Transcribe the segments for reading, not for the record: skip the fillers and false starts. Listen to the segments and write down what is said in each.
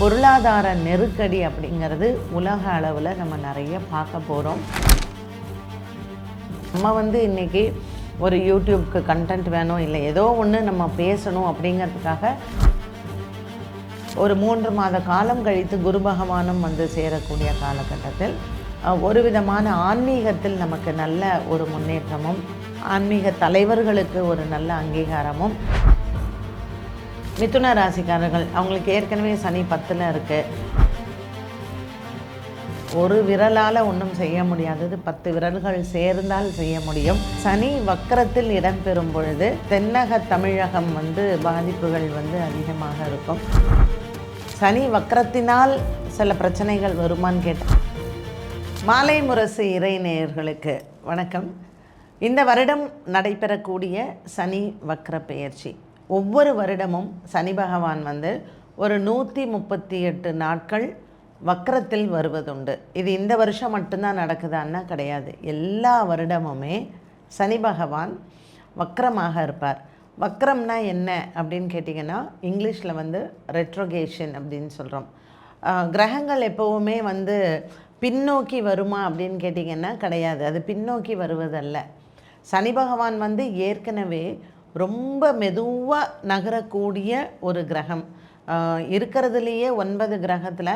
பொருளாதார நெருக்கடி அப்படிங்கிறது உலக அளவில் நம்ம நிறைய பார்க்க போகிறோம். நம்ம இன்றைக்கி ஒரு யூடியூப்க்கு கண்டென்ட் வேணும், இல்லை ஏதோ ஒன்று நம்ம பேசணும் அப்படிங்கிறதுக்காக ஒரு 3 மாத காலம் கழித்து குரு பகவானும் சேரக்கூடிய காலகட்டத்தில் ஒரு விதமான ஆன்மீகத்தில் நமக்கு நல்ல ஒரு முன்னேற்றமும், ஆன்மீக தலைவர்களுக்கு ஒரு நல்ல அங்கீகாரமும். மிதுன ராசிக்காரர்கள், அவங்களுக்கு ஏற்கனவே சனி 10ல் இருக்குது. ஒரு விரலால் ஒன்றும் செய்ய முடியாதது 10 விரல்கள் சேர்ந்தால் செய்ய முடியும். சனி வக்கரத்தில் இடம்பெறும் பொழுது தென்னக தமிழகம் பாதிப்புகள் அதிகமாக இருக்கும். சனி வக்கரத்தினால் சில பிரச்சனைகள் வருமானு கேட்டால், மாலை முரசு இறை நேயர்களுக்கு வணக்கம். இந்த வருடம் நடைபெறக்கூடிய சனி வக்கர பெயர்ச்சி, ஒவ்வொரு வருடமும் சனி பகவான் ஒரு 138 நாட்கள் வக்கரத்தில் வருவதுண்டு. இது இந்த வருஷம் மட்டும்தான் நடக்குதான்னா கிடையாது. எல்லா வருடமுமே சனி பகவான் வக்கரமாக இருப்பார். வக்கரம்னா என்ன அப்படின்னு கேட்டிங்கன்னா, இங்கிலீஷில் ரெட்ரோகேஷன் அப்படின்னு சொல்கிறோம். கிரகங்கள் எப்போவுமே பின்னோக்கி வருமா அப்படின்னு கேட்டிங்கன்னா கிடையாது. அது பின்னோக்கி வருவதல்ல. சனி பகவான் ஏற்கனவே ரொம்ப மெதுவாக நகரக்கூடிய ஒரு கிரகம். இருக்கிறதுலையே 9 கிரகத்தில்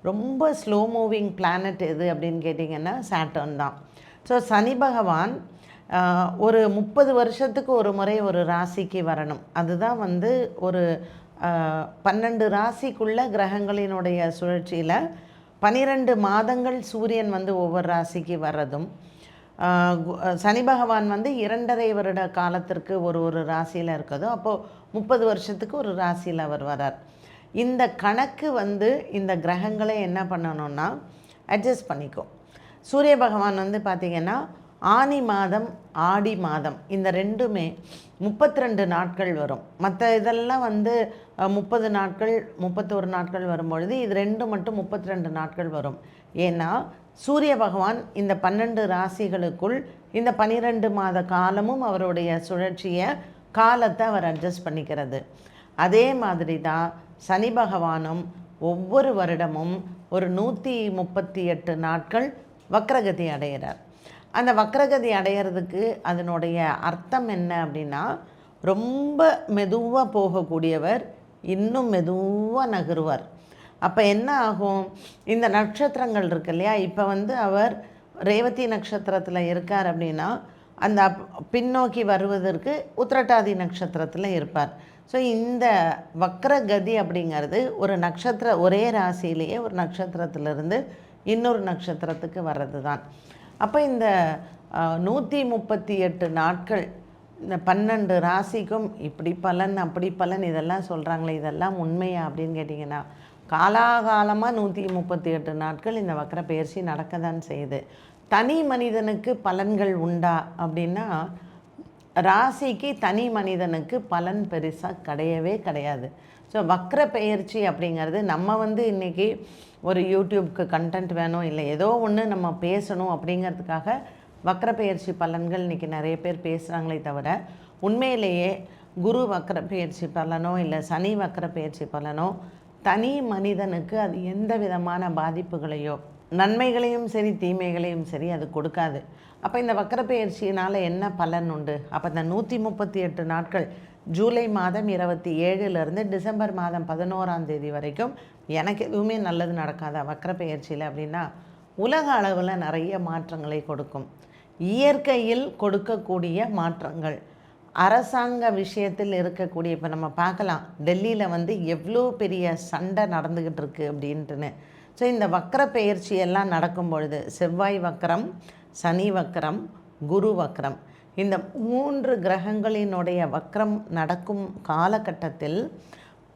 ரொம்ப ஸ்லோ மூவிங் பிளானட் எது அப்படின்னு கேட்டிங்கன்னா சாட்டர்ன் தான். ஸோ சனி பகவான் ஒரு 30 வருஷத்துக்கு ஒரு முறை ஒரு ராசிக்கு வரணும். அதுதான் ஒரு 12 ராசிக்குள்ள கிரகங்களினுடைய சுழற்சியில் 12 மாதங்கள் சூரியன் ஒவ்வொரு ராசிக்கு வர்றதும், சனி பகவான் 2.5 வருட காலத்திற்கு ஒரு ராசியில் இருக்கதோ, அப்போது 30 வருஷத்துக்கு ஒரு ராசியில் அவர் வரார். இந்த கணக்கு இந்த கிரகங்களை என்ன பண்ணணும்னா அட்ஜஸ்ட் பண்ணிக்கும். சூரிய பகவான் பார்த்திங்கன்னா ஆனி மாதம் ஆடி மாதம் இந்த ரெண்டுமே 32 நாட்கள் வரும். மற்ற இதெல்லாம் 30 நாட்கள் 31 நாட்கள் வரும்பொழுது இது ரெண்டு மட்டும் 32 நாட்கள் வரும். ஏன்னா சூரிய பகவான் இந்த 12 ராசிகளுக்குள் இந்த 12 மாத காலமும் அவருடைய சுழற்சியை காலத்தை அவர் அட்ஜஸ்ட் பண்ணிக்கிறது. அதே மாதிரி தான் சனி பகவானும் ஒவ்வொரு வருடமும் ஒரு 138 நாட்கள் வக்ரகதி அடைகிறார். அந்த வக்ரகதி அடையிறதுக்கு அதனுடைய அர்த்தம் என்ன அப்படின்னா, ரொம்ப மெதுவாக போகக்கூடியவர் இன்னும் மெதுவாக நகருவார். அப்போ என்ன ஆகும், இந்த நட்சத்திரங்கள் இருக்கு இல்லையா, இப்போ அவர் ரேவதி நட்சத்திரத்தில் இருக்கார் அப்படின்னா அந்த பின்னோக்கி வருவதற்கு உத்திரட்டாதி நட்சத்திரத்தில் இருப்பார். ஸோ இந்த வக்ரகதி அப்படிங்கிறது ஒரு ஒரே ராசியிலேயே ஒரு நட்சத்திரத்திலிருந்து இன்னொரு நட்சத்திரத்துக்கு வர்றது தான். அப்போ இந்த 138 நாட்கள் இந்த 12 ராசிக்கும் இப்படி பலன் அப்படி பலன் இதெல்லாம் சொல்கிறாங்களே, இதெல்லாம் உண்மையா அப்படின்னு கேட்டிங்கன்னா, காலாகாலமாக 138 நாட்கள் இந்த வக்கர பெயர்ச்சி நடக்க தான் செய்யுது. தனி மனிதனுக்கு பலன்கள் உண்டா அப்படின்னா, ராசிக்கு தனி மனிதனுக்கு பலன் பெருசாக கிடையவே கிடையாது. ஸோ வக்கர பெயர்ச்சி அப்படிங்கிறது நம்ம இன்றைக்கி ஒரு யூடியூப்க்கு கண்டென்ட் வேணும், இல்லை ஏதோ ஒன்று நம்ம பேசணும் அப்படிங்கிறதுக்காக வக்கர பெயர்ச்சி பலன்கள் இன்றைக்கி நிறைய பேர் பேசுகிறாங்களே தவிர, உண்மையிலேயே குரு வக்கர பெயர்ச்சி பலனோ இல்லை சனி வக்கர பெயர்ச்சி பலனோ தனி மனிதனுக்கு அது எந்த விதமான பாதிப்புகளையோ நன்மைகளையும் சரி தீமைகளையும் சரி அது கொடுக்காது. அப்போ இந்த வக்கர பெயர்ச்சியினால் என்ன பலன் உண்டு? அப்போ இந்த 138 நாட்கள் ஜூலை மாதம் 27லேருந்து டிசம்பர் மாதம் 11ஆம் தேதி வரைக்கும் எனக்கு எதுவுமே நல்லது நடக்காதா வக்கர பெயர்ச்சியில் அப்படின்னா, உலக அளவில் நிறைய மாற்றங்களை கொடுக்கும். இயற்கையில் கொடுக்கக்கூடிய மாற்றங்கள், அரசாங்க விஷயத்தில் இருக்கக்கூடிய, இப்போ நம்ம பார்க்கலாம் டெல்லியில் எவ்வளோ பெரிய சண்டை நடந்துக்கிட்டு இருக்குது அப்படின்ட்டுன்னு. ஸோ இந்த வக்கர பெயர்ச்சி எல்லாம் நடக்கும் பொழுது செவ்வாய் வக்கரம், சனி வக்கரம், குரு வக்கரம், இந்த 3 கிரகங்களினுடைய வக்கரம் நடக்கும் காலகட்டத்தில்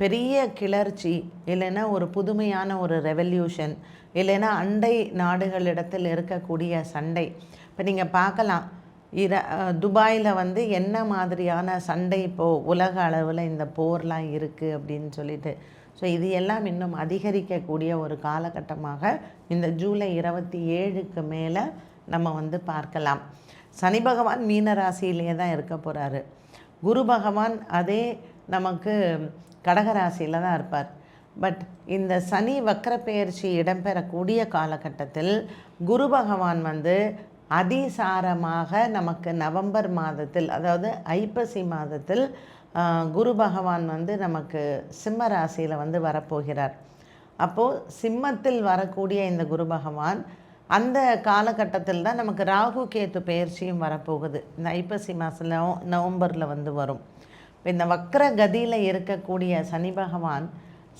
பெரிய கிளர்ச்சி, இல்லைன்னா ஒரு புதுமையான ஒரு ரெவல்யூஷன், இல்லைன்னா அண்டை நாடுகளிடத்தில் இருக்கக்கூடிய சண்டை. இப்போ நீங்கள் பார்க்கலாம் துபாயில் என்ன மாதிரியான சண்டை இப்போது உலக அளவில் இந்த போர்லாம் இருக்குது அப்படின்னு சொல்லிட்டு. ஸோ இது எல்லாம் இன்னும் அதிகரிக்கக்கூடிய ஒரு காலகட்டமாக இந்த ஜூலை 27க்கு மேலே நம்ம பார்க்கலாம். சனி பகவான் மீன ராசியிலே தான் இருக்க போகிறாரு. குரு பகவான் அதே நமக்கு கடகராசியில் தான் இருப்பார். பட் இந்த சனி வக்ர பெயர்ச்சி இடம்பெறக்கூடிய காலகட்டத்தில் குரு பகவான் வந்து அதிசாரமாக நமக்கு நவம்பர் மாதத்தில், அதாவது ஐப்பசி மாதத்தில் குரு பகவான் வந்து நமக்கு சிம்ம ராசியில் வந்து வரப்போகிறார். அப்போது சிம்மத்தில் வரக்கூடிய இந்த குரு பகவான் அந்த காலகட்டத்தில் தான் நமக்கு ராகு கேத்து பெயர்ச்சியும் வரப்போகுது. இந்த ஐப்பசி மாதத்தில் நவம்பரில் வந்து வரும். இந்த வக்ர கதியில் இருக்கக்கூடிய சனி பகவான்,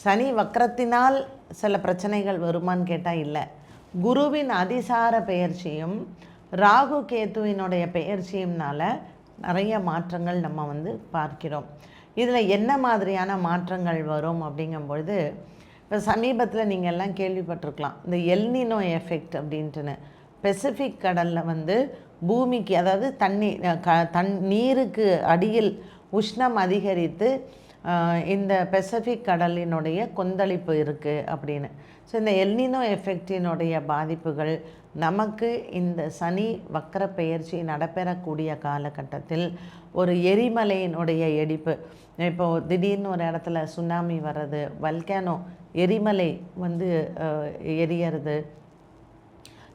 சனி வக்ரத்தினால் சில பிரச்சனைகள் வருமானு கேட்டால் இல்லை, குருவின் அதிசார பெயர்ச்சியும் ராகு கேத்துவினுடைய பெயர்ச்சியும்னால நிறைய மாற்றங்கள் நம்ம வந்து பார்க்கிறோம். இதில் என்ன மாதிரியான மாற்றங்கள் வரும் அப்படிங்கும்பொழுது, இப்போ சமீபத்தில் நீங்கள் எல்லாம் கேள்விப்பட்டிருக்கலாம் இந்த எல்னினோ எஃபெக்ட் அப்படின்ட்டுன்னு. பெசிஃபிக் கடலில் வந்து பூமிக்கு, அதாவது நீருக்கு அடியில் உஷ்ணம் அதிகரித்து இந்த பெசிஃபிக் கடலினுடைய கொந்தளிப்பு இருக்குது அப்படின்னு. ஸோ இந்த எல்னினோ எஃபெக்டினுடைய பாதிப்புகள் நமக்கு இந்த சனி வக்ர பெயர்ச்சி நடைபெறக்கூடிய காலகட்டத்தில் ஒரு எரிமலையினுடைய வெடிப்பு, இப்போது திடீர்னு ஒரு இடத்துல சுனாமி வர்றது, வல்கேனோ எரிமலை வந்து எரியறது,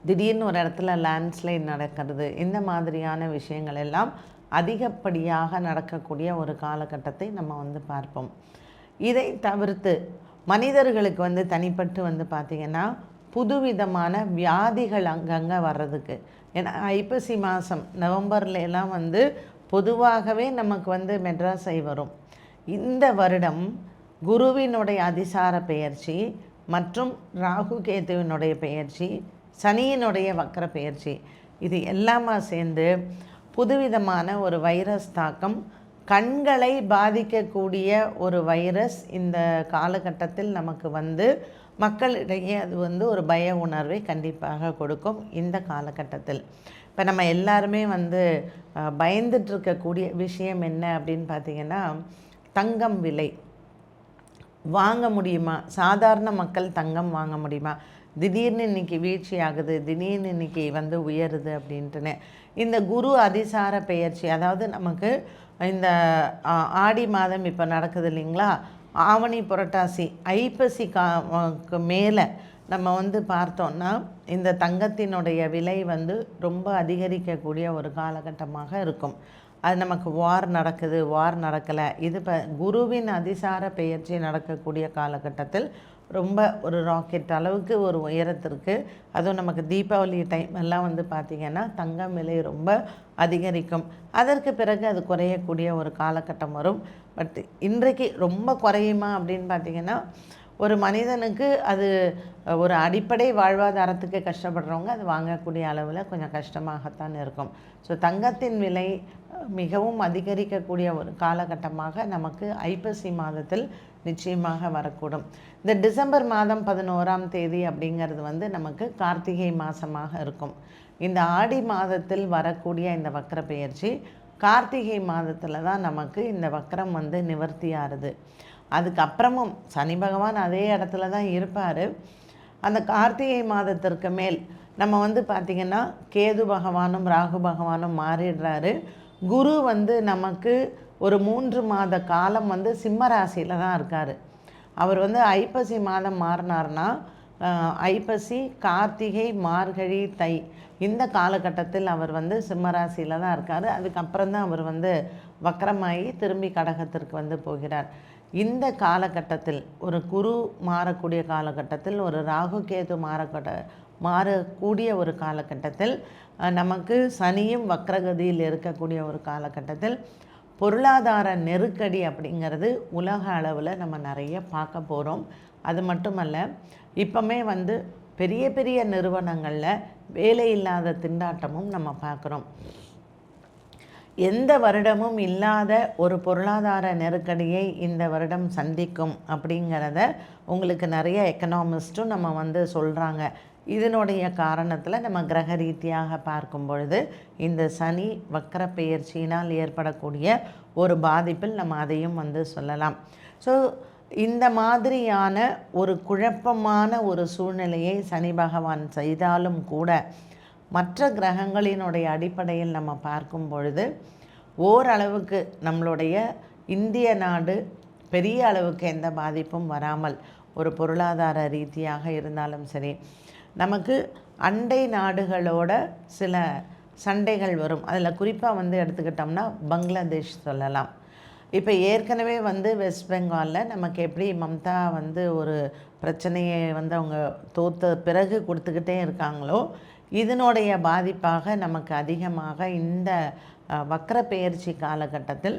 திடீர்னு ஒரு இடத்துல லேண்ட்ஸ்லைட் நடக்கிறது, இந்த மாதிரியான விஷயங்கள் எல்லாம் அதிகப்படியாக நடக்கக்கூடிய ஒரு காலகட்டத்தை நம்ம வந்து பார்ப்போம். இதை தவிர்த்து மனிதர்களுக்கு வந்து தனிப்பட்டு வந்து பார்த்திங்கன்னா புதுவிதமான வியாதிகள் அங்கங்கே வர்றதுக்கு, ஏன்னா ஐப்பசி மாதம் நவம்பர்ல எல்லாம் வந்து பொதுவாகவே நமக்கு வந்து மெட்ராஸை வரும். இந்த வருடம் குருவினுடைய அதிசார பெயர்ச்சி மற்றும் ராகு கேதுவினுடைய பெயர்ச்சி, சனியினுடைய வக்ர பெயர்ச்சி, இது எல்லாமே சேர்ந்து புதுவிதமான ஒரு வைரஸ் தாக்கம், கண்களை பாதிக்கக்கூடிய ஒரு வைரஸ் இந்த காலகட்டத்தில் நமக்கு வந்து மக்களிடையே அது வந்து ஒரு பய உணர்வை கண்டிப்பாக கொடுக்கும். இந்த காலகட்டத்தில் இப்போ நம்ம எல்லாருமே வந்து பயந்துட்டுருக்கக்கூடிய விஷயம் என்ன அப்படின்னு பார்த்திங்கன்னா, தங்கம் விலை வாங்க முடியுமா? சாதாரண மக்கள் தங்கம் வாங்க முடியுமா? திடீர்னு இன்றைக்கி வீழ்ச்சி ஆகுது, திடீர்னு இன்றைக்கி வந்து உயருது அப்படின்ட்டுன்னு. இந்த குரு அதிசார பெயர்ச்சி, அதாவது நமக்கு இந்த ஆடி மாதம் இப்போ நடக்குது இல்லைங்களா, ஆவணி புரட்டாசி ஐப்பசி மேலே நம்ம வந்து பார்த்தோன்னா இந்த தங்கத்தினுடைய விலை வந்து ரொம்ப அதிகரிக்கக்கூடிய ஒரு காலகட்டமாக இருக்கும். அது நமக்கு வார் நடக்குது, வார் நடக்கலை, இது இப்போ குருவின் அதிசார பெயர்ச்சி நடக்கக்கூடிய காலகட்டத்தில் ரொம்ப ஒரு ராக்கெட் அளவுக்கு ஒரு உயரத்திற்கு, அதுவும் நமக்கு தீபாவளி டைம் எல்லாம் வந்து பார்த்திங்கன்னா தங்கம் விலை ரொம்ப அதிகரிக்கும். அதற்கு பிறகு அது குறையக்கூடிய ஒரு காலகட்டம் வரும். பட் இன்றைக்கு ரொம்ப குறையுமா அப்படின்னு பார்த்திங்கன்னா, ஒரு மனிதனுக்கு அது ஒரு அடிப்படை வாழ்வாதாரத்துக்கு கஷ்டப்படுறவங்க அது வாங்கக்கூடிய அளவில் கொஞ்சம் கஷ்டமாகத்தான் இருக்கும். ஸோ தங்கத்தின் விலை மிகவும் அதிகரிக்கக்கூடிய ஒரு காலகட்டமாக நமக்கு ஐப்பசி மாதத்தில் நிச்சயமாக வரக்கூடும். இந்த டிசம்பர் மாதம் 11ஆம் தேதி அப்படிங்கிறது வந்து நமக்கு கார்த்திகை மாதமாக இருக்கும். இந்த ஆடி மாதத்தில் வரக்கூடிய இந்த வக்ர பெயர்ச்சி கார்த்திகை மாதத்தில் தான் நமக்கு இந்த வக்ரம் வந்து நிவர்த்தி ஆறுது. அதுக்கப்புறமும் சனி பகவான் அதே இடத்துல தான் இருப்பார். அந்த கார்த்திகை மாதத்திற்கு மேல் நம்ம வந்து பார்த்திங்கன்னா கேது பகவானும் ராகு பகவானும் மாறிடுறாரு. குரு வந்து நமக்கு ஒரு 3 மாத காலம் வந்து சிம்ம ராசியில் தான் இருக்கார். அவர் வந்து ஐப்பசி மாதம் மாறினார்னா ஐப்பசி, கார்த்திகை, மார்கழி, தை இந்த காலகட்டத்தில் அவர் வந்து சிம்மராசியில் தான் இருக்கார். அதுக்கப்புறம் தான் அவர் வந்து வக்கரமாகி திரும்பி கடகத்திற்கு வந்து போகிறார். இந்த காலகட்டத்தில் ஒரு குரு மாறக்கூடிய காலகட்டத்தில், ஒரு ராகு கேது மாறக்கூடிய ஒரு காலகட்டத்தில், நமக்கு சனியும் வக்ரகதியில் இருக்கக்கூடிய ஒரு காலகட்டத்தில் பொருளாதார நெருக்கடி அப்படிங்கிறது உலக அளவில் நம்ம நிறைய பார்க்க போகிறோம். அது மட்டுமல்ல, இப்போமே வந்து பெரிய பெரிய நிறுவனங்களில் வேலை இல்லாத திண்டாட்டமும் நம்ம பார்க்குறோம். எந்த வருடமும் இல்லாத ஒரு பொருளாதார நெருக்கடியை இந்த வருடம் சந்திக்கும் அப்படிங்கிறத உங்களுக்கு நிறைய எக்கனாமிஸ்ட்டும் நம்ம வந்து சொல்கிறாங்க. இதனுடைய காரணத்தில் நம்ம கிரக ரீதியாக பார்க்கும் பொழுது இந்த சனி வக்ர பெயர்ச்சியினால் ஏற்படக்கூடிய ஒரு பாதிப்பில் நம்ம அதையும் வந்து சொல்லலாம். ஸோ இந்த மாதிரியான ஒரு குழப்பமான ஒரு சூழ்நிலையை சனி பகவான் செய்தாலும் கூட மற்ற கிரகங்களினுடைய அடிப்படையில் நம்ம பார்க்கும் பொழுது ஓரளவுக்கு நம்மளுடைய இந்திய நாடு பெரிய அளவுக்கு எந்த பாதிப்பும் வராமல் ஒரு பொருளாதார ரீதியாக இருந்தாலும் சரி, நமக்கு அண்டை நாடுகளோட சில சண்டைகள் வரும். அதில் குறிப்பாக வந்து எடுத்துக்கிட்டோம்னா பங்களாதேஷ் சொல்லலாம். இப்போ ஏற்கனவே வந்து வெஸ்ட் பெங்காலில் நமக்கு எப்படி மம்தா வந்து ஒரு பிரச்சனையை வந்து அவங்க தோற்ற பிறகு கொடுத்துக்கிட்டே இருக்காங்களோ, இதனுடைய பாதிப்பாக நமக்கு அதிகமாக இந்த வக்ரப்பெயர்ச்சி காலகட்டத்தில்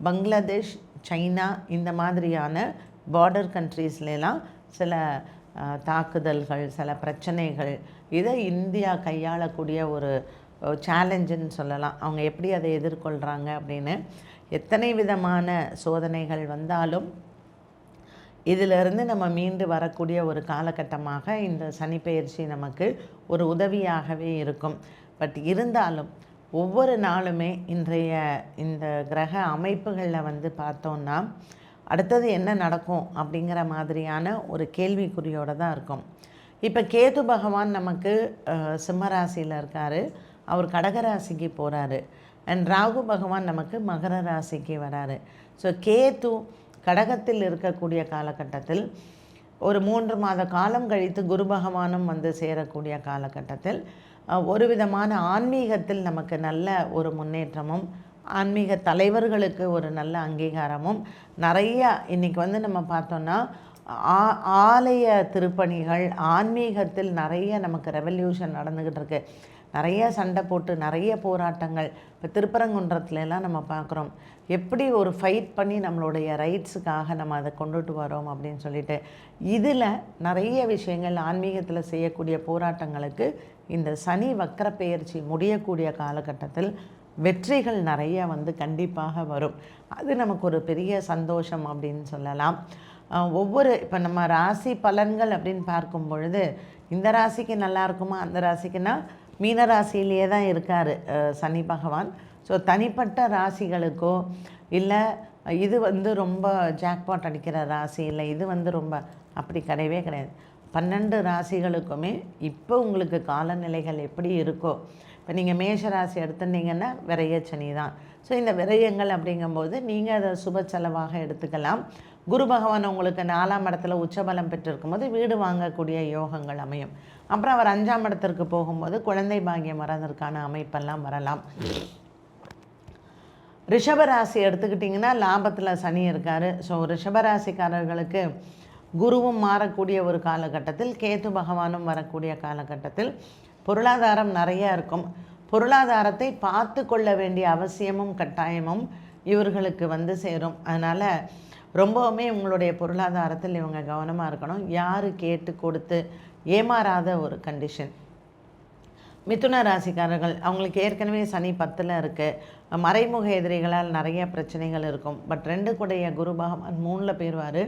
பங்களாதேஷ், சைனா இந்த மாதிரியான பார்டர் கண்ட்ரீஸ்லாம் சில தாக்குதல்கள், சில பிரச்சனைகள், இதை இந்தியா கையாளக்கூடிய ஒரு சேலஞ்சுன்னு சொல்லலாம். அவங்க எப்படி அதை எதிர்கொள்கிறாங்க அப்படின்னு. எத்தனை விதமான சோதனைகள் வந்தாலும் இதிலிருந்து நம்ம மீண்டு வரக்கூடிய ஒரு காலகட்டமாக இந்த சனிப்பெயர்ச்சி நமக்கு ஒரு உதவியாகவே இருக்கும். பட் இருந்தாலும் ஒவ்வொரு நாளுமே இன்றைய இந்த கிரக அமைப்புகளில் வந்து பார்த்தோன்னா அடுத்தது என்ன நடக்கும் அப்படிங்கிற மாதிரியான ஒரு கேள்விக்குறியோடு தான் இருக்கும். இப்போ கேது பகவான் நமக்கு சிம்ம ராசியில் இருக்கார், அவர் கடகராசிக்கு போகிறாரு. அண்ட் ராகு பகவான் நமக்கு மகர ராசிக்கு வராரு. ஸோ கேது கடகத்தில் இருக்கக்கூடிய காலகட்டத்தில் ஒரு 3 மாத காலம் கழித்து குரு பகவானும் வந்து சேரக்கூடிய காலகட்டத்தில் ஒரு விதமான ஆன்மீகத்தில் நமக்கு நல்ல ஒரு முன்னேற்றமும், ஆன்மீக தலைவர்களுக்கு ஒரு நல்ல அங்கீகாரமும் நிறையா இன்றைக்கி வந்து நம்ம பார்த்தோன்னா ஆலய திருப்பணிகள், ஆன்மீகத்தில் நிறைய நமக்கு ரெவல்யூஷன் நடந்துக்கிட்டு இருக்கு. நிறைய சண்டை போட்டு நிறைய போராட்டங்கள் இப்போ திருப்பரங்குன்றத்துலலாம் நம்ம பார்க்குறோம். எப்படி ஒரு ஃபைட் பண்ணி நம்மளுடைய ரைட்ஸுக்காக நம்ம அதை கொண்டுட்டு வரோம் அப்படின்னு சொல்லிட்டு. இதில் நிறைய விஷயங்கள் ஆன்மீகத்தில் செய்யக்கூடிய போராட்டங்களுக்கு இந்த சனி வக்ரப்பெயர்ச்சி முடியக்கூடிய காலகட்டத்தில் வெற்றிகள் நிறைய வந்து கண்டிப்பாக வரும். அது நமக்கு ஒரு பெரிய சந்தோஷம் அப்படின்னு சொல்லலாம். ஒவ்வொரு இப்போ நம்ம ராசி பலன்கள் அப்படின்னு பார்க்கும் பொழுது இந்த ராசிக்கு நல்லா இருக்குமா, அந்த ராசிக்குன்னா மீன ராசியிலேயே தான் இருக்கார் சனி பகவான். ஸோ தனிப்பட்ட ராசிகளுக்கோ இல்லை இது வந்து ரொம்ப ஜாக்பாட் அடிக்கிற ராசி, இல்லை இது வந்து ரொம்ப அப்படி கிடையவே கிடையாது. 12 ராசிகளுக்குமே இப்போ உங்களுக்கு காலநிலைகள் எப்படி இருக்கோ, இப்போ நீங்கள் மேஷ ராசி எடுத்துட்டீங்கன்னா விரயச்சனி தான். ஸோ இந்த விரயங்கள் அப்படிங்கும்போது நீங்கள் அதை சுப செலவாக எடுத்துக்கலாம். குரு பகவான் உங்களுக்கு 4ஆம் இடத்துல உச்சபலம் பெற்றிருக்கும் போது வீடு வாங்கக்கூடிய யோகங்கள் அமையும். அப்புறம் அவர் 5ஆம் இடத்திற்கு போகும்போது குழந்தை பாக்கியம் வரதற்கான அமைப்பெல்லாம் வரலாம். ரிஷபராசி எடுத்துக்கிட்டிங்கன்னா லாபத்தில் சனி இருக்கார். ஸோ ரிஷபராசிக்காரர்களுக்கு குருவும் மாறக்கூடிய ஒரு காலகட்டத்தில், கேது பகவானும் வரக்கூடிய காலகட்டத்தில் பொருளாதாரம் நிறையா இருக்கும். பொருளாதாரத்தை பார்த்து கொள்ள வேண்டிய அவசியமும் கட்டாயமும் இவர்களுக்கு வந்து சேரும். அதனால் ரொம்பவுமே உங்களுடைய பொருளாதாரத்தில் இவங்க கவனமாக இருக்கணும். யார் கேட்டு கொடுத்து ஏமாறாத ஒரு கண்டிஷன். மிதுன ராசிக்காரர்கள் அவங்களுக்கு ஏற்கனவே சனி 10ல் இருக்குது. மறைமுக எதிரிகளால் நிறைய பிரச்சனைகள் இருக்கும். பட் 2 கூடைய குரு பகவான் 3ல் போயிடுவார்.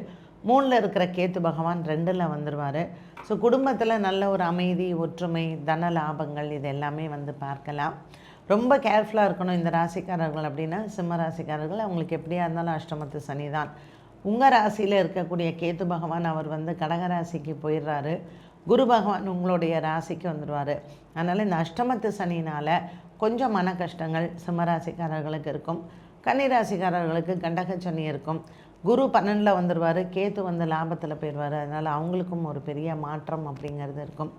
3ல் இருக்கிற கேத்து பகவான் 2ல் வந்துடுவார். ஸோ குடும்பத்தில் நல்ல ஒரு அமைதி, ஒற்றுமை, தன லாபங்கள் இது எல்லாமே வந்து பார்க்கலாம். ரொம்ப கேர்ஃபுல்லாக இருக்கணும் இந்த ராசிக்காரர்கள். அப்படின்னா சிம்ம ராசிக்காரர்கள் அவங்களுக்கு எப்படியா இருந்தாலும் அஷ்டமத்து சனி தான். உங்கள் ராசியில் இருக்கக்கூடிய கேத்து பகவான் அவர் வந்து கடகராசிக்கு போயிடுறாரு. குரு பகவான் உங்களுடைய ராசிக்கு வந்துடுவார். அதனால் இந்த அஷ்டமத்து சனினால் கொஞ்சம் மன கஷ்டங்கள் சிம்மராசிக்காரர்களுக்கு இருக்கும். கன்னிராசிக்காரர்களுக்கு கண்டக சனி இருக்கும். குரு 12ல் வந்துடுவார், கேத்து வந்து லாபத்தில் போயிடுவார். அதனால் அவங்களுக்கும் ஒரு பெரிய மாற்றம் அப்படிங்கிறது இருக்கும்.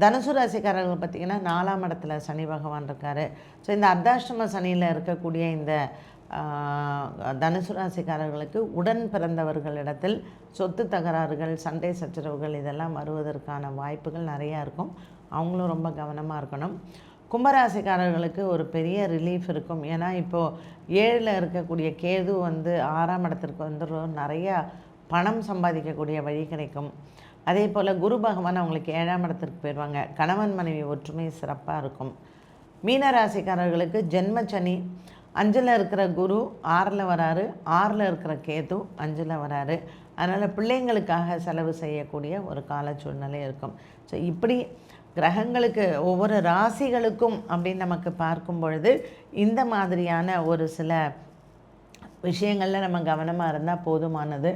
தனுசு ராசிக்காரர்கள் பார்த்திங்கன்னா 4ஆம் இடத்துல சனி பகவான் இருக்கார். ஸோ இந்த அர்த்தாஷ்டம சனியில் இருக்கக்கூடிய இந்த தனுசு ராசிக்காரர்களுக்கு உடன் பிறந்தவர்களிடத்தில் சொத்து தகராறுகள், சண்டை சச்சரவுகள் இதெல்லாம் வருவதற்கான வாய்ப்புகள் நிறையா இருக்கும். அவங்களும் ரொம்ப கவனமாக இருக்கணும். கும்பராசிக்காரர்களுக்கு ஒரு பெரிய ரிலீஃப் இருக்கும். ஏன்னா இப்போது 7ல் இருக்கக்கூடிய கேது வந்து 6ஆம் இடத்திற்கு வந்து நிறையா பணம் சம்பாதிக்கக்கூடிய வழி கிடைக்கும். அதே போல் குரு பகவான் அவங்களுக்கு 7ஆம் இடத்திற்கு போயிடுவாங்க. கணவன் மனைவி ஒற்றுமை சிறப்பாக இருக்கும். மீன ராசிக்காரர்களுக்கு ஜென்மச்சனி 5ல் இருக்கிற குரு 6ல் வராரு, 6ல் இருக்கிற கேது 5ல் வராரு. அதனால் பிள்ளைங்களுக்காக செலவு செய்யக்கூடிய ஒரு கால சூழ்நிலை இருக்கும். ஸோ இப்படி கிரகங்களுக்கு ஒவ்வொரு ராசிகளுக்கும் அப்படின்னு நமக்கு பார்க்கும் பொழுது இந்த மாதிரியான ஒரு சில விஷயங்களில் நம்ம கவனமாக இருந்தால் போதுமானது.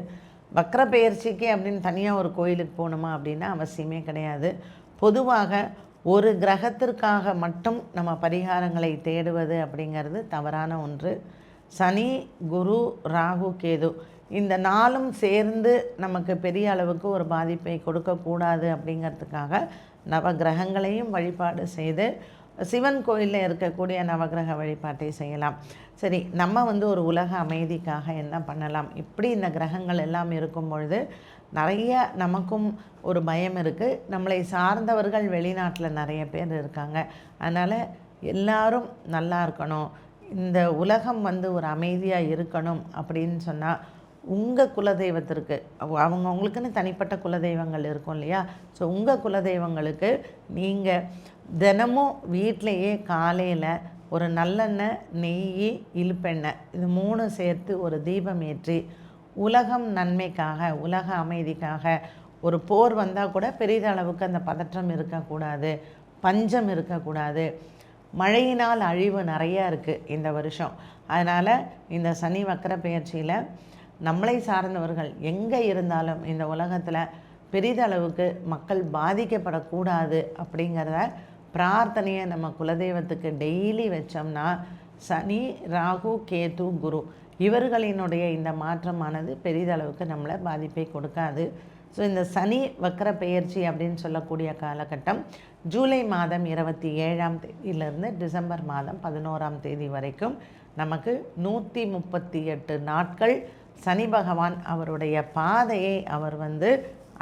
வக்ர பெயர்ச்சிக்கு அப்படின்னு தனியாக ஒரு கோயிலுக்கு போகணுமா அப்படின்னா அவசியமே கிடையாது. பொதுவாக ஒரு கிரகத்திற்காக மட்டும் நம்ம பரிகாரங்களை தேடுவது அப்படிங்கிறது தவறான ஒன்று. சனி, குரு, ராகு, கேது இந்த நாளும் சேர்ந்து நமக்கு பெரிய அளவுக்கு ஒரு பாதிப்பை கொடுக்கக்கூடாது அப்படிங்கிறதுக்காக நவகிரகங்களையும் வழிபாடு செய்து சிவன் கோயிலில் இருக்கக்கூடிய நவகிரக வழிபாட்டை செய்யலாம். சரி, நம்ம ஒரு உலக அமைதிக்காக என்ன பண்ணலாம்? இப்படி இந்த கிரகங்கள் எல்லாம் இருக்கும் பொழுது நிறைய நமக்கும் ஒரு பயம் இருக்குது. நம்மளை சார்ந்தவர்கள் வெளிநாட்டில் நிறைய பேர் இருக்காங்க. அதனால் எல்லாரும் நல்லா இருக்கணும், இந்த உலகம் ஒரு அமைதியாக இருக்கணும் அப்படின்னு சொன்னால் உங்கள் குலதெய்வத்திற்கு அவங்களுக்குன்னு தனிப்பட்ட குலதெய்வங்கள் இருக்கும் இல்லையா? ஸோ உங்கள் குலதெய்வங்களுக்கு நீங்கள் தினமும் வீட்டிலையே காலையில் ஒரு நல்லெண்ணெய், நெய், இழுப்பெண்ணெய் இது 3 சேர்த்து ஒரு தீபம் ஏற்றி உலகம் நன்மைக்காக, உலக அமைதிக்காக, ஒரு போர் வந்தால் கூட பெரிதளவுக்கு அந்த பதற்றம் இருக்கக்கூடாது, பஞ்சம் இருக்கக்கூடாது, மழையினால் அழிவு நிறையா இருக்குது இந்த வருஷம். அதனால் இந்த சனி வக்கர பெயர்ச்சியில் நம்மளை சார்ந்தவர்கள் எங்கே இருந்தாலும் இந்த உலகத்தில் பெரிதளவுக்கு மக்கள் பாதிக்கப்படக்கூடாது அப்படிங்கிறத பிரார்த்தனையை நம்ம குலதெய்வத்துக்கு டெய்லி வச்சோம்னா சனி, ராகு, கேது, குரு இவர்களினுடைய இந்த மாற்றமானது பெரிதளவுக்கு நம்மளை பாதிப்பை கொடுக்காது. ஸோ இந்த சனி வக்கர பெயர்ச்சி அப்படின்னு சொல்லக்கூடிய காலகட்டம் ஜூலை மாதம் 27ஆம் தேதியிலிருந்து டிசம்பர் மாதம் 11ஆம் தேதி வரைக்கும் நமக்கு 138 நாட்கள் சனி பகவான் அவருடைய பாதையை அவர்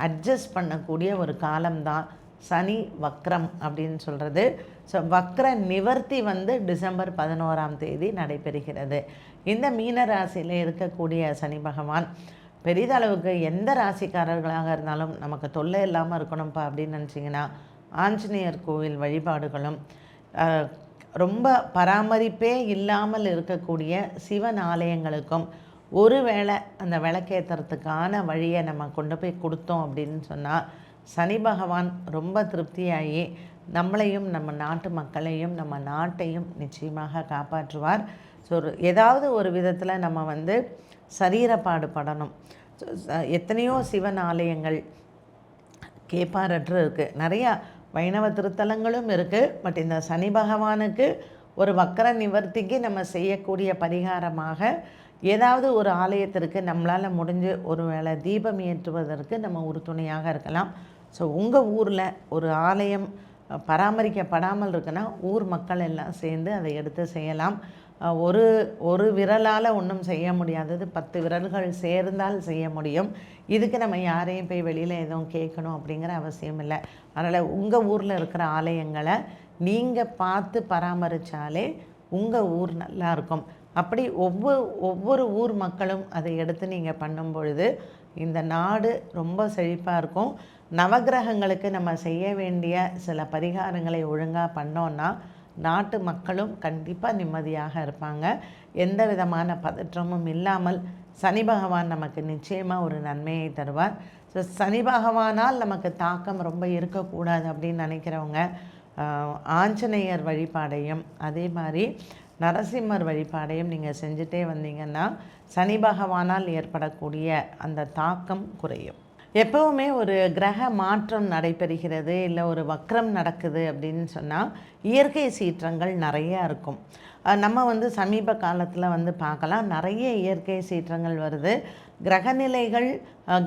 அட்ஜஸ்ட் பண்ணக்கூடிய ஒரு காலம்தான் சனி வக்ரம் அப்படின்னு சொல்கிறது. ஸோ வக்ர நிவர்த்தி டிசம்பர் 11ஆம் தேதி நடைபெறுகிறது. இந்த மீன ராசியில் இருக்கக்கூடிய சனி பகவான் பெரிதளவுக்கு எந்த ராசிக்காரர்களாக இருந்தாலும் நமக்கு தொல்லை இல்லாமல் இருக்கணும்ப்பா அப்படின்னு நினச்சிங்கன்னா ஆஞ்சநேயர் கோவில் வழிபாடுகளும், ரொம்ப பராமரிப்பே இல்லாமல் இருக்கக்கூடிய சிவன் ஆலயங்களுக்கும் ஒருவேளை அந்த விளக்கேற்றுறதுக்கான வழியை நம்ம கொண்டு போய் கொடுத்தோம் அப்படின்னு சொன்னால் சனி பகவான் ரொம்ப திருப்தியாகி நம்மளையும் நம்ம நாட்டு மக்களையும் நம்ம நாட்டையும் நிச்சயமாக காப்பாற்றுவார். ஸோ ஏதாவது ஒரு விதத்தில் நம்ம சரீரப்பாடு படணும். எத்தனையோ சிவன் ஆலயங்கள் கேப்பாரற்று இருக்குது, நிறையா வைணவ திருத்தலங்களும் இருக்குது. பட் இந்த சனி பகவானுக்கு ஒரு வக்கர நிவர்த்திக்கு நம்ம செய்யக்கூடிய பரிகாரமாக ஏதாவது ஒரு ஆலயத்திற்கு நம்மளால் முடிஞ்சு ஒரு வேளை தீபம் ஏற்றுவதற்கு நம்ம உறுதுணையாக இருக்கலாம். ஸோ உங்கள் ஊரில் ஒரு ஆலயம் பராமரிக்கப்படாமல் இருக்குன்னா ஊர் மக்கள் எல்லாம் சேர்ந்து அதை எடுத்து செய்யலாம். ஒரு விரலால் ஒன்றும் செய்ய முடியாதது 10 விரல்கள் சேர்ந்தால் செய்ய முடியும். இதுக்கு நம்ம யாரையும் போய் வெளியில் எதுவும் கேட்கணும் அப்படிங்கிற அவசியம் இல்லை. அதனால் உங்கள் ஊரில் இருக்கிற ஆலயங்களை நீங்கள் பார்த்து பராமரித்தாலே உங்கள் ஊர் நல்லாயிருக்கும். அப்படி ஒவ்வொரு ஊர் மக்களும் அதை எடுத்து நீங்கள் பண்ணும் பொழுது இந்த நாடு ரொம்ப செழிப்பாக இருக்கும். நவகிரகங்களுக்கு நம்ம செய்ய வேண்டிய சில பரிகாரங்களை ஒழுங்காக பண்ணோன்னா நாட்டு மக்களும் கண்டிப்பாக நிம்மதியாக இருப்பாங்க. எந்த விதமான பதற்றமும் இல்லாமல் சனி பகவான் நமக்கு நிச்சயமாக ஒரு நன்மையை தருவார். ஸோ சனி பகவானால் நமக்கு தாக்கம் ரொம்ப இருக்கக்கூடாது அப்படின்னு நினைக்கிறவங்க ஆஞ்சநேயர் வழிபாடையும் அதே மாதிரி நரசிம்மர் வழிபாடையும் நீங்கள் செஞ்சுட்டே வந்தீங்கன்னா சனி பகவானால் ஏற்படக்கூடிய அந்த தாக்கம் குறையும். எப்போவுமே ஒரு கிரக மாற்றம் நடைபெறுகிறது, இல்லை ஒரு வக்ரம் நடக்குது அப்படின்னு சொன்னால் இயற்கை சீற்றங்கள் நிறையா இருக்கும். நம்ம சமீப காலத்தில் பார்க்கலாம், நிறைய இயற்கை சீற்றங்கள் வருது.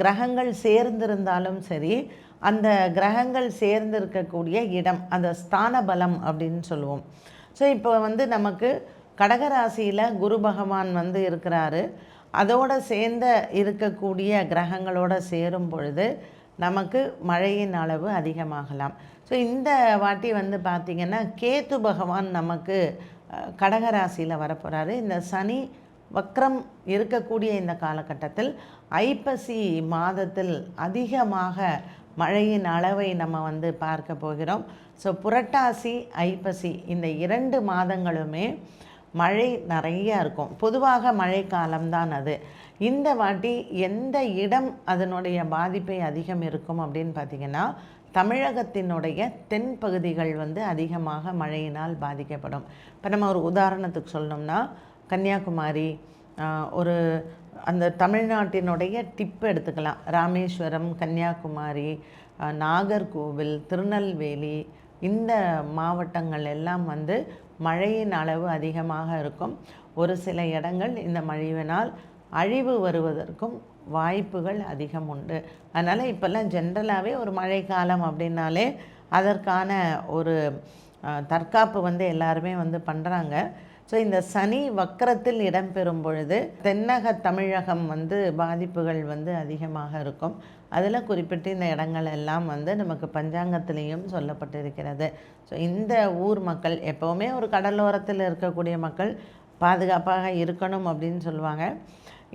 கிரகங்கள் சேர்ந்திருந்தாலும் சரி, அந்த கிரகங்கள் சேர்ந்திருக்கக்கூடிய இடம் அந்த ஸ்தான பலம் அப்படின்னு சொல்லுவோம். ஸோ இப்போ நமக்கு கடகராசியில் குரு பகவான் இருக்கிறாரு. அதோடு சேர்ந்த இருக்கக்கூடிய கிரகங்களோடு சேரும் பொழுது நமக்கு மழையின் அளவு அதிகமாகலாம். ஸோ இந்த வாட்டி பார்த்திங்கன்னா கேத்து பகவான் நமக்கு கடகராசியில் வரப்போகிறாரு. இந்த சனி வக்ரம் இருக்கக்கூடிய இந்த காலகட்டத்தில் ஐப்பசி மாதத்தில் அதிகமாக மழையின் அளவை நம்ம பார்க்க போகிறோம். ஸோ புரட்டாசி, ஐப்பசி இந்த 2 மாதங்களுமே மழை நிறையா இருக்கும். பொதுவாக மழை காலம்தான் அது. இந்த வாட்டி எந்த இடம் அதனுடைய பாதிப்பை அதிகம் இருக்கும் அப்படின்னு பார்த்திங்கன்னா தமிழகத்தினுடைய தென் பகுதிகள் அதிகமாக மழையினால் பாதிக்கப்படும். இப்போ நம்ம ஒரு உதாரணத்துக்கு சொல்லணும்னா கன்னியாகுமரி, ஒரு அந்த தமிழ்நாட்டினுடைய டிப் எடுத்துக்கலாம். ராமேஸ்வரம், கன்னியாகுமரி, நாகர்கோவில், திருநெல்வேலி இந்த மாவட்டங்கள் எல்லாம் மழையின் அளவு அதிகமாக இருக்கும். ஒரு சில இடங்கள் இந்த மழையினால் அழிவு வருவதற்கும் வாய்ப்புகள் அதிகம் உண்டு. அதனால் இப்போல்லாம் ஜென்ரலாகவே ஒரு மழைக்காலம் அப்படின்னாலே அதற்கான ஒரு தற்காப்பு வந்து எல்லாருமே வந்து பண்ணுறாங்க. ஸோ இந்த சனி வக்கரத்தில் இடம்பெறும் பொழுது தென்னக தமிழகம் வந்து பாதிப்புகள் வந்து அதிகமாக இருக்கும். அதில் குறிப்பிட்டு இந்த இடங்கள் எல்லாம் வந்து நமக்கு பஞ்சாங்கத்திலையும் சொல்லப்பட்டிருக்கிறது. ஸோ இந்த ஊர் மக்கள் எப்போவுமே ஒரு கடலோரத்தில் இருக்கக்கூடிய மக்கள் பாதுகாப்பாக இருக்கணும் அப்படின்னு சொல்லுவாங்க.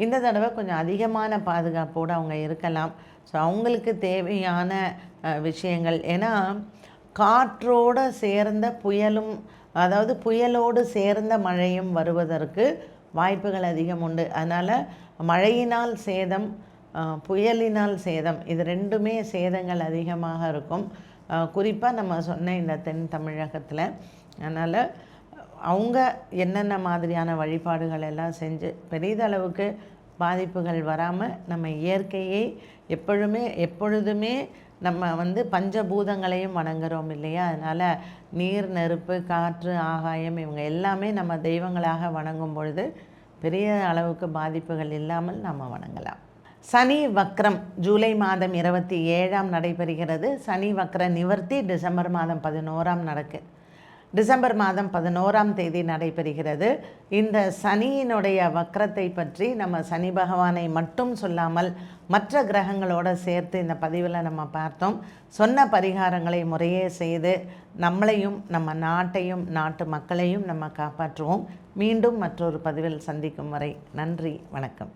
இந்த தடவை கொஞ்சம் அதிகமான பாதுகாப்போடு அவங்க இருக்கலாம். ஸோ அவங்களுக்கு தேவையான விஷயங்கள், ஏன்னா காற்றோடு சேர்ந்த புயலும், அதாவது புயலோடு சேர்ந்த மழையும் வருவதற்கு வாய்ப்புகள் அதிகம் உண்டு. அதனால் மழையினால் சேதம், புயலினால் சேதம், இது ரெண்டுமே சேதங்கள் அதிகமாக இருக்கும். குறிப்பாக நம்ம சொன்ன இந்த தென் தமிழகத்தில். அதனால் அவங்க என்னென்ன மாதிரியான வழிபாடுகள் எல்லாம் செஞ்சு பெரிதளவுக்கு பாதிப்புகள் வராமல் நம்ம இயற்கையை எப்பொழுதுமே நம்ம வந்து பஞ்சபூதங்களையும் வணங்குறோம் இல்லையா? அதனால் நீர், நெருப்பு, காற்று, ஆகாயம் இவங்க எல்லாமே நம்ம தெய்வங்களாக வணங்கும் பொழுது பெரிய அளவுக்கு பாதிப்புகள் இல்லாமல் நம்ம வணங்கலாம். சனி வக்ரம் ஜூலை மாதம் 27ஆம் நடைபெறுகிறது. சனி வக்ர நிவர்த்தி டிசம்பர் மாதம் 11ஆம் நடக்கு. டிசம்பர் மாதம் 11ஆம் தேதி நடைபெறுகிறது. இந்த சனியினுடைய வக்ரத்தை பற்றி நம்ம சனி பகவானை மட்டும் சொல்லாமல் மற்ற கிரகங்களோடு சேர்த்து இந்த பதிவில் நம்ம பார்த்தோம். சொன்ன பரிகாரங்களை முறையே செய்து நம்மளையும் நம்ம நாட்டையும் நாட்டு மக்களையும் நம்ம காப்பாற்றுவோம். மீண்டும் மற்றொரு பதிவில் சந்திக்கும் வரை நன்றி, வணக்கம்.